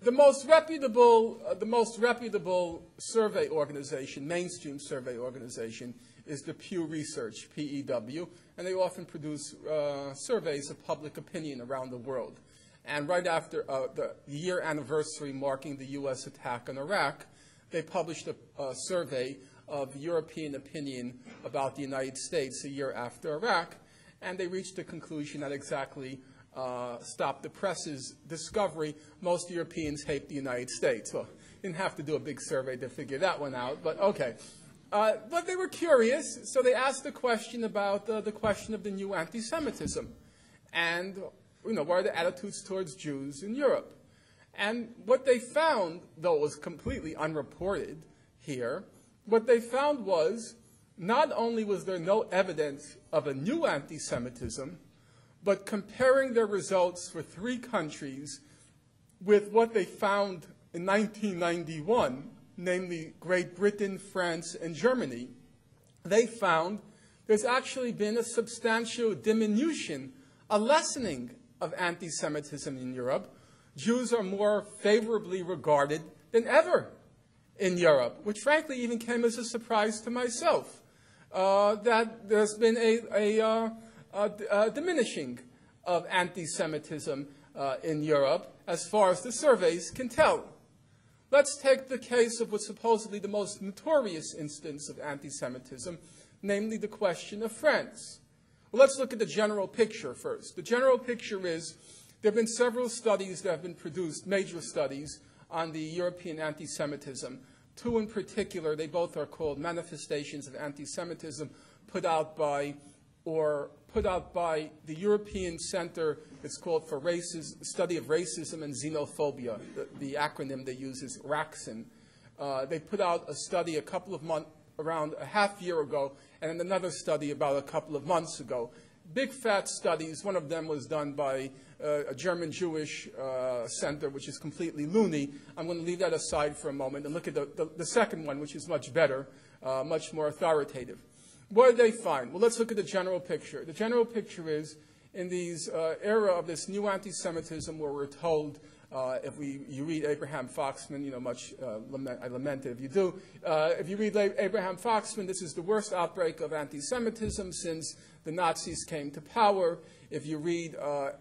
the most reputable survey organization, mainstream survey organization, is the Pew Research, PEW, and they often produce surveys of public opinion around the world. And right after the year anniversary marking the U.S. attack on Iraq, they published a survey of European opinion about the United States a year after Iraq, and they reached the conclusion that exactly Stop the Press's discovery, most Europeans hate the United States. Well, didn't have to do a big survey to figure that one out, but okay. But they were curious, so they asked a question about the question of the new anti-Semitism. And, what are the attitudes towards Jews in Europe? And what they found, though it was completely unreported here, what they found was not only was there no evidence of a new anti-Semitism, but comparing their results for 3 countries with what they found in 1991, namely Great Britain, France, and Germany, they found there's actually been a substantial diminution, a lessening of anti-Semitism in Europe. Jews are more favorably regarded than ever in Europe, which frankly even came as a surprise to myself, that there's been a diminishing of anti-Semitism in Europe as far as the surveys can tell. Let's take the case of what's supposedly the most notorious instance of anti-Semitism, namely the question of France. Well, let's look at the general picture first. The general picture is there have been several studies that have been produced, major studies, on the European anti-Semitism. 2 in particular, they both are called Manifestations of Anti-Semitism, put out by the European Center, it's called for Study of Racism and Xenophobia. The acronym they use is RACSN. They put out a study a couple of months, around a half year ago, and then another study about a couple of months ago. Big fat studies. One of them was done by a German Jewish center, which is completely loony. I'm going to leave that aside for a moment and look at the second one, which is much better, much more authoritative. What did they find? Well, let's look at the general picture. The general picture is, in these era of this new anti-Semitism, where we're told, if you read Abraham Foxman, I lament it if you do. If you read Abraham Foxman, this is the worst outbreak of anti-Semitism since the Nazis came to power. If you read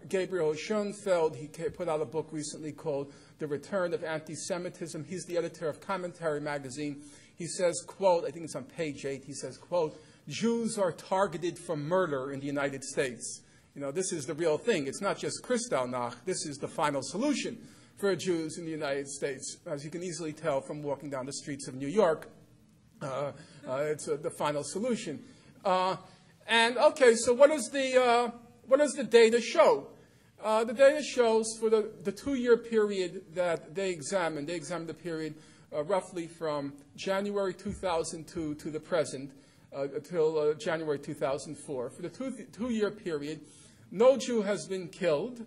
Gabriel Schoenfeld, he put out a book recently called The Return of Anti-Semitism. He's the editor of Commentary magazine. He says, quote, I think it's on page 8, he says, quote, Jews are targeted for murder in the United States. This is the real thing. It's not just Kristallnacht. This is the final solution for Jews in the United States. As you can easily tell from walking down the streets of New York, it's the final solution. And okay, so what does the data show? The data shows for the 2-year period that they examined the period roughly from January 2002 to the present, until January 2004. For the 2-year period, no Jew has been killed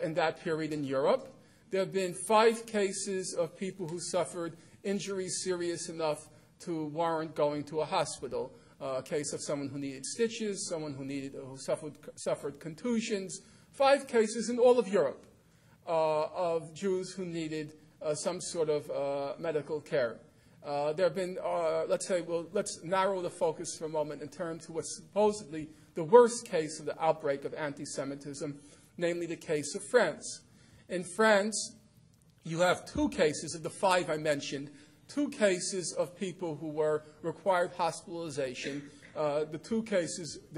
in that period in Europe. There have been 5 cases of people who suffered injuries serious enough to warrant going to a hospital. A case of someone who needed stitches, someone who suffered contusions. 5 cases in all of Europe of Jews who needed some sort of medical care. There have been, let's narrow the focus for a moment and turn to what's supposedly the worst case of the outbreak of anti-Semitism, namely the case of France. In France, you have 2 cases of the 5 I mentioned, 2 cases of people who were required hospitalization. There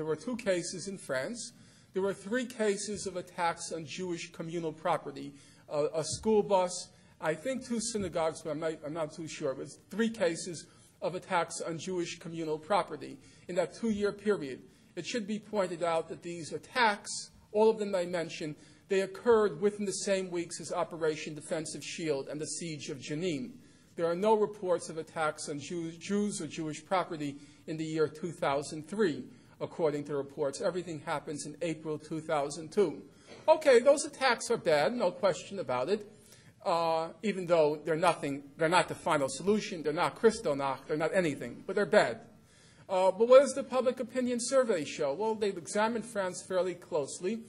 were 2 cases in France. There were 3 cases of attacks on Jewish communal property, a school bus, I think 2 synagogues, but I'm not too sure. It was 3 cases of attacks on Jewish communal property in that 2-year period. It should be pointed out that these attacks, all of them I mentioned, they occurred within the same weeks as Operation Defensive Shield and the siege of Jenin. There are no reports of attacks on Jews or Jewish property in the year 2003, according to reports. Everything happens in April 2002. Okay, those attacks are bad, no question about it. Even though they're not the final solution, they're not Kristallnacht, they're not anything, but they're bad. But what does the public opinion survey show? Well, they've examined France fairly closely.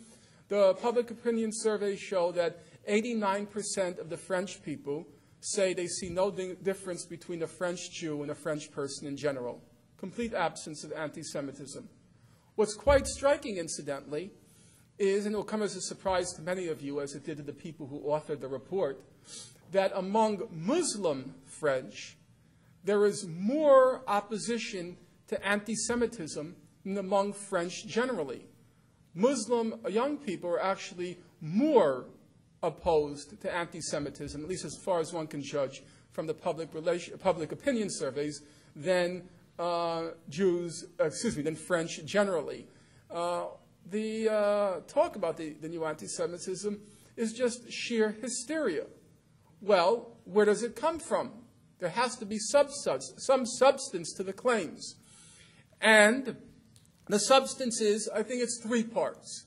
The public opinion surveys show that 89% of the French people say they see no difference between a French Jew and a French person in general. Complete absence of anti-Semitism. What's quite striking, incidentally, is, and it will come as a surprise to many of you, as it did to the people who authored the report, that among Muslim French, there is more opposition to anti-Semitism than among French generally. Muslim young people are actually more opposed to anti-Semitism, at least as far as one can judge from the public opinion surveys, than than French generally. The talk about the new anti-Semitism is just sheer hysteria. Well, where does it come from? There has to be some substance to the claims. And the substance is, I think it's three parts.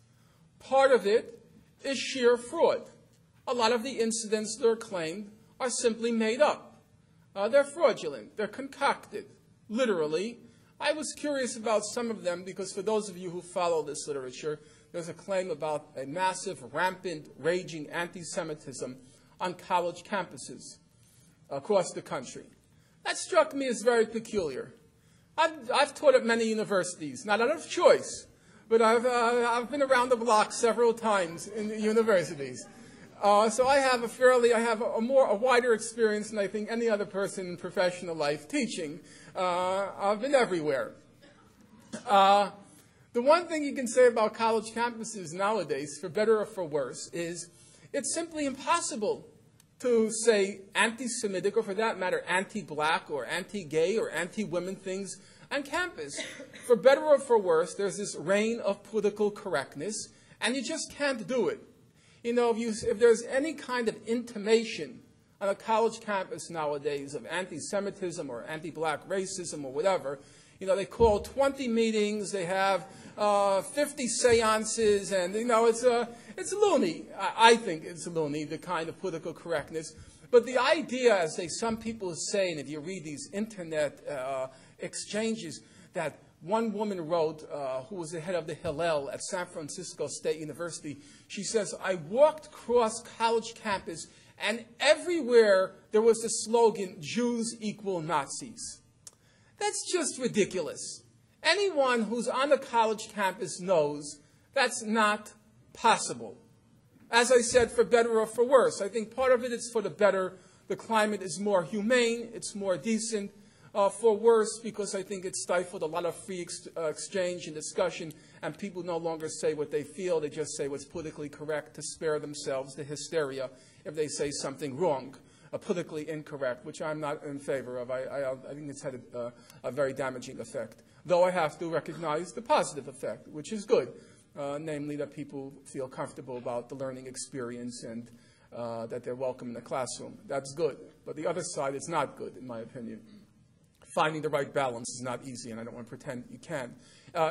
Part of it is sheer fraud. A lot of the incidents that are claimed are simply made up. They're fraudulent. They're concocted, literally. I was curious about some of them because for those of you who follow this literature, there's a claim about a massive, rampant, raging anti-Semitism on college campuses across the country. That struck me as very peculiar. I've taught at many universities, not out of choice, but I've been around the block several times in the universities. So I have a wider experience than I think any other person in professional life teaching. I've been everywhere. The one thing you can say about college campuses nowadays, for better or for worse, is it's simply impossible to say anti-Semitic, or for that matter, anti-black or anti-gay or anti-women things on campus. For better or for worse, there's this reign of political correctness, and you just can't do it. You know, if there's any kind of intimation on a college campus nowadays of anti-Semitism or anti-black racism or whatever, you know, they call 20 meetings, they have 50 seances, and, you know, it's loony. I think it's loony, the kind of political correctness. But the idea, as some people say, and if you read these internet exchanges, that one woman wrote, who was the head of the Hillel at San Francisco State University, she says, I walked across college campus, and everywhere there was the slogan, Jews equal Nazis. That's just ridiculous. Anyone who's on a college campus knows that's not possible. As I said, for better or for worse. I think part of it is for the better. The climate is more humane. It's more decent. For worse, because I think it stifled a lot of free exchange and discussion, and people no longer say what they feel. They just say what's politically correct to spare themselves the hysteria if they say something wrong, politically incorrect, which I'm not in favor of. I think it's had a very damaging effect, though I have to recognize the positive effect, which is good, namely that people feel comfortable about the learning experience and that they're welcome in the classroom. That's good. But the other side is not good, in my opinion. Finding the right balance is not easy, and I don't want to pretend you can.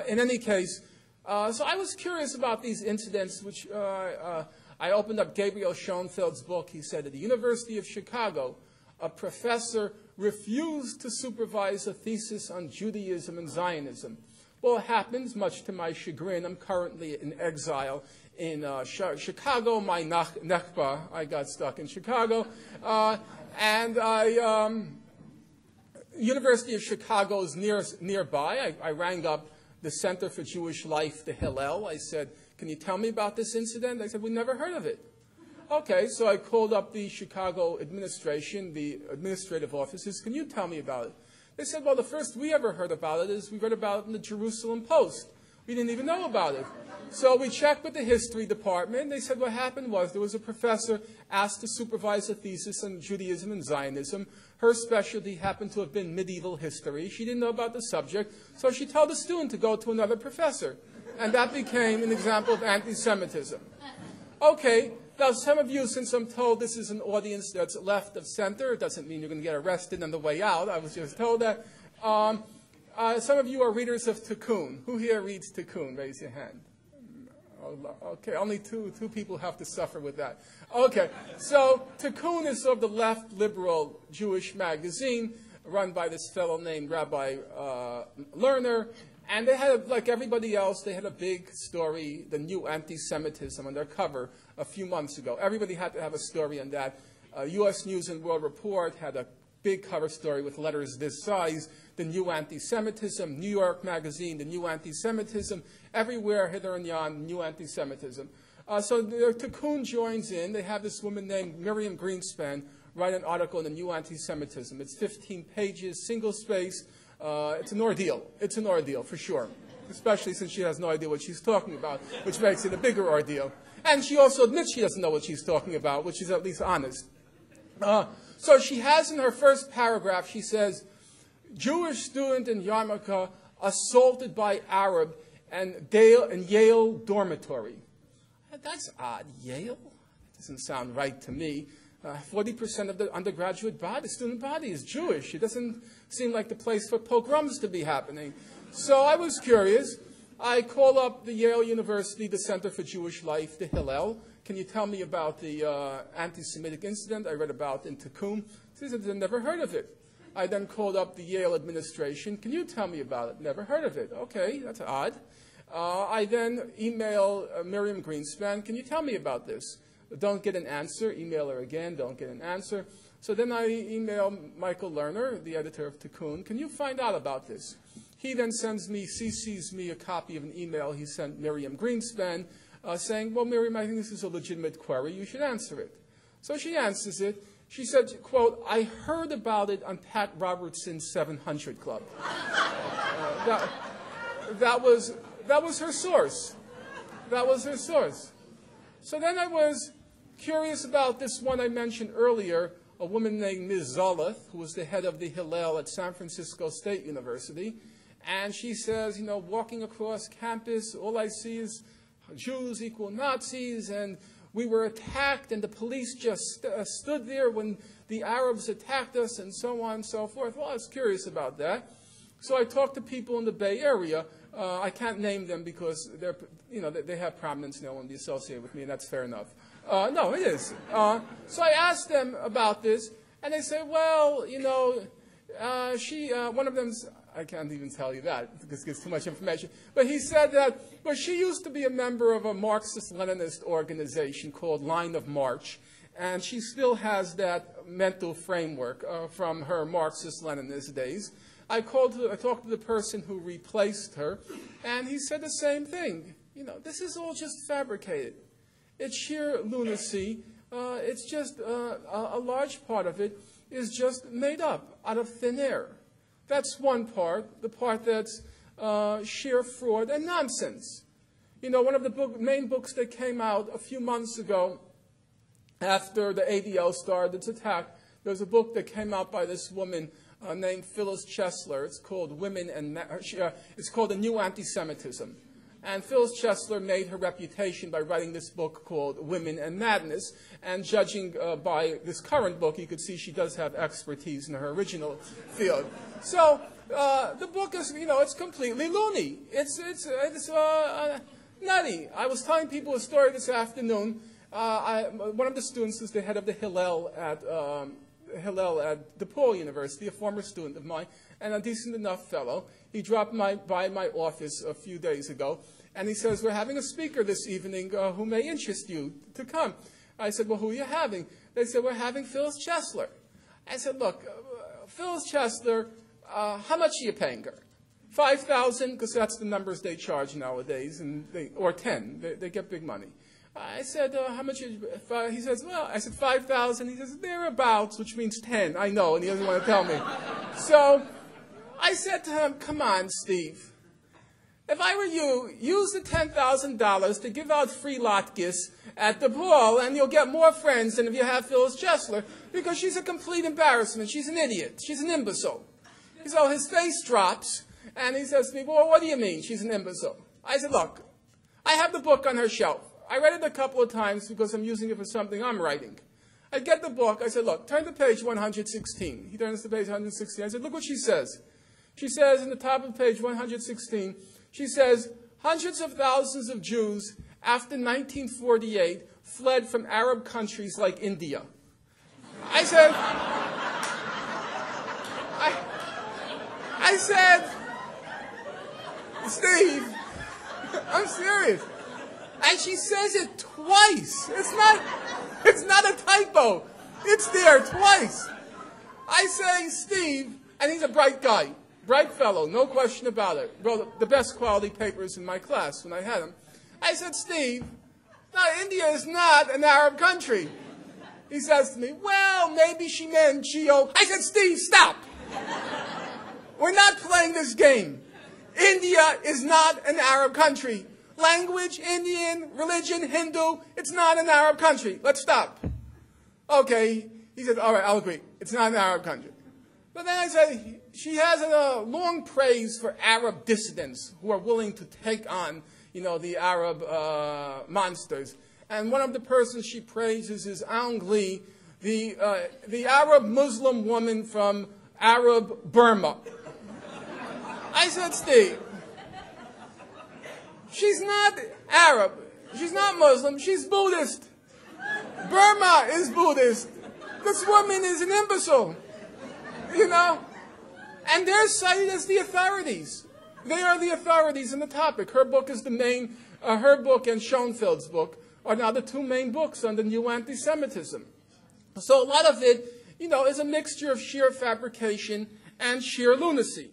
In any case, so I was curious about these incidents, which I opened up Gabriel Schoenfeld's book. He said, at the University of Chicago, a professor refused to supervise a thesis on Judaism and Zionism. Well, it happens, much to my chagrin. I'm currently in exile in Chicago, my Nechba. I got stuck in Chicago. University of Chicago is nearby. I rang up the Center for Jewish Life, the Hillel. I said, can you tell me about this incident? They said, we never heard of it. Okay, so I called up the Chicago administration, the administrative offices. Can you tell me about it? They said, well, the first we ever heard about it is we read about it in the Jerusalem Post. We didn't even know about it. So we checked with the history department. They said what happened was there was a professor asked to supervise a thesis on Judaism and Zionism. Her specialty happened to have been medieval history. She didn't know about the subject, so she told the student to go to another professor. And that became an example of anti-Semitism. Okay, now some of you, since I'm told this is an audience that's left of center, it doesn't mean you're going to get arrested on the way out. I was just told that. Some of you are readers of Tikkun. Who here reads Tikkun? Raise your hand. Okay, only two people have to suffer with that. Okay, so Tikkun is sort of the left liberal Jewish magazine run by this fellow named Rabbi Lerner. And they had, like everybody else, they had a big story, the new anti-Semitism, on their cover a few months ago. Everybody had to have a story on that. U.S. News and World Report had a big cover story with letters this size, the new anti-Semitism. New York Magazine, the new anti-Semitism. Everywhere, hither and yon, new anti-Semitism. So the Tikkun joins in. They have this woman named Miriam Greenspan write an article on the new anti-Semitism. It's 15 pages, single space. It's an ordeal. It's an ordeal, for sure, especially since she has no idea what she's talking about, which makes it a bigger ordeal. And she also admits she doesn't know what she's talking about, which is at least honest. So she has in her first paragraph, she says, Jewish student in Yarmulke assaulted by Arab and Yale dormitory. That's odd. Yale? Doesn't sound right to me. 40% of the undergraduate body, the student body, is Jewish. It doesn't seem like the place for pogroms to be happening. So I was curious. I called up the Yale University, the Center for Jewish Life, the Hillel. Can you tell me about the anti-Semitic incident I read about in Tikkun? They said, I've never heard of it. I then called up the Yale administration. Can you tell me about it? Never heard of it. Okay, that's odd. I then email Miriam Greenspan. Can you tell me about this? Don't get an answer. Email her again. Don't get an answer. So then I email Michael Lerner, the editor of Tikkun. Can you find out about this? He then CCs me a copy of an email he sent Miriam Greenspan saying, well, Miriam, I think this is a legitimate query. You should answer it. So she answers it. She said, quote, I heard about it on Pat Robertson's 700 Club. That was her source. That was her source. So then I was curious about this one I mentioned earlier, a woman named Ms. Zoloth, who was the head of the Hillel at San Francisco State University. And she says, you know, walking across campus, all I see is Jews equal Nazis, and we were attacked, and the police just stood there when the Arabs attacked us, and so on and so forth. Well, I was curious about that. So I talked to people in the Bay Area. I can't name them because they're, you know, they have prominence and they don't want to be associated with me, and that's fair enough. No, it is. So I asked them about this, and they said, well, you know, one of them's, I can't even tell you that because it gives too much information, but he said that, well, she used to be a member of a Marxist-Leninist organization called Line of March, and she still has that mental framework from her Marxist-Leninist days. I talked to the person who replaced her, and he said the same thing. You know, this is all just fabricated. It's sheer lunacy. It's just a large part of it is just made up out of thin air. That's one part, the part that's sheer fraud and nonsense. You know, one of the main books that came out a few months ago after the ADL started its attack, there was a book that came out by this woman named Phyllis Chesler. It's called it's called The New Anti-Semitism. And Phyllis Chesler made her reputation by writing this book called Women and Madness. And judging by this current book, you could see she does have expertise in her original field. So the book is, you know, it's completely loony. It's nutty. I was telling people a story this afternoon. One of the students is the head of the Hillel at DePaul University, a former student of mine, and a decent enough fellow. He dropped by my office a few days ago, and he says, we're having a speaker this evening who may interest you to come. I said, well, who are you having? They said, we're having Phyllis Chesler. I said, look, Phyllis Chesler, how much are you paying her? $5,000, because that's the numbers they charge nowadays, or 10. They get big money. I said, how much? He says, well, I said, 5,000. He says, thereabouts, which means 10. I know, and he doesn't want to tell me. So I said to him, come on, Steve. If I were you, use the $10,000 to give out free latkes at the ball, and you'll get more friends than if you have Phyllis Chesler, because she's a complete embarrassment. She's an idiot. She's an imbecile. So his face drops, and he says to me, well, what do you mean she's an imbecile? I said, look, I have the book on her shelf. I read it a couple of times because I'm using it for something I'm writing. I get the book. I said, look, turn to page 116. He turns to page 116. I said, look what she says. She says in the top of page 116, she says, hundreds of thousands of Jews after 1948 fled from Arab countries like India. I said, Steve, I'm serious. And she says it twice. It's not a typo. It's there twice. I say, Steve, and he's a bright guy, bright fellow, no question about it. Wrote the best quality papers in my class when I had him. I said, Steve, no, India is not an Arab country. He says to me, well, maybe she meant Geo. I said, Steve, stop. We're not playing this game. India is not an Arab country. Language, Indian, religion, Hindu, it's not an Arab country. Let's stop. Okay. He said, all right, I'll agree. It's not an Arab country. But then I said, she has a long praise for Arab dissidents who are willing to take on, the Arab monsters. And one of the persons she praises is Aung Lee, the Arab Muslim woman from Arab Burma. I said, Steve, she's not Arab. She's not Muslim. She's Buddhist. Burma is Buddhist. This woman is an imbecile. And they're cited as the authorities. They are the authorities in the topic. Her book is the main, her book and Schoenfeld's book are now the two main books on the new anti-Semitism. So a lot of it, is a mixture of sheer fabrication and sheer lunacy.